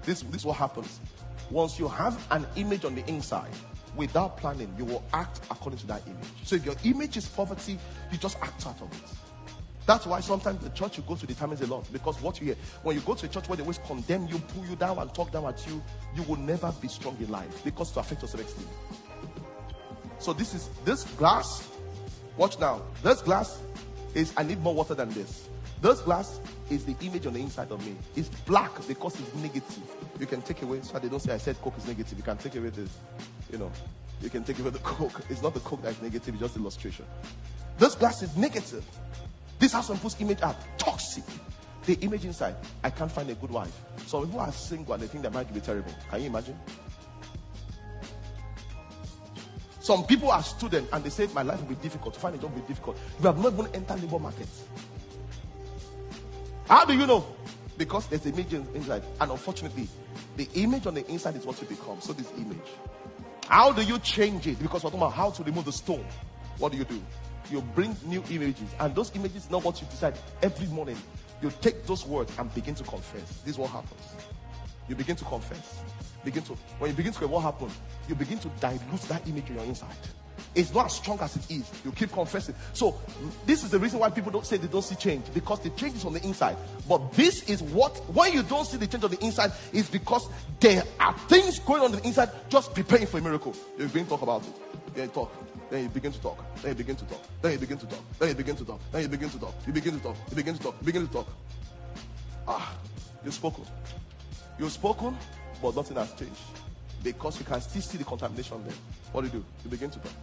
This is what happens. Once you have an image on the inside, without planning, you will act according to that image. So if your image is poverty, you just act out of it. That's why sometimes the church you go to determines a lot. Because what you hear, when you go to a church where they always condemn you, pull you down and talk down at you, you will never be strong in life because to affect your self-esteem. So this glass, watch now. This glass is, I need more water than this. This glass is the image on the inside of me. It's black because it's negative. You can take away, so they don't say I said Coke is negative. You can take away this, you can take away the Coke. It's not the Coke that is negative, it's just illustration. This glass is negative. This has some people's image are toxic. The image inside, I can't find a good wife. So people are single and they think their marriage will be terrible. Can you imagine? Some people are students and they say my life will be difficult. To find a job will be difficult. You have not even entered labor market. How do you know? Because there's an image inside. And unfortunately, the image on the inside is what you become. So this image. How do you change it? Because we're talking about how to remove the stone. What do? You bring new images. And those images are not what you decide. Every morning, you take those words and begin to confess. This is what happens. You begin to confess. When you begin to, what happens? You begin to dilute that image on your inside. It's not as strong as it is. You keep confessing. So this is the reason why people don't say they don't see change, because the change is on the inside. But this is what, when you don't see the change on the inside, is because there are things going on the inside just preparing for a miracle. You begin to talk about it. Then you talk. Then you begin to talk. Then you begin to talk. Then you begin to talk. Then you begin to talk. Then you begin to talk. You begin to talk. You begin to talk. You begin to talk. You've spoken. You've spoken, but nothing has changed. Because you can still see the contamination there. What do? You begin to talk.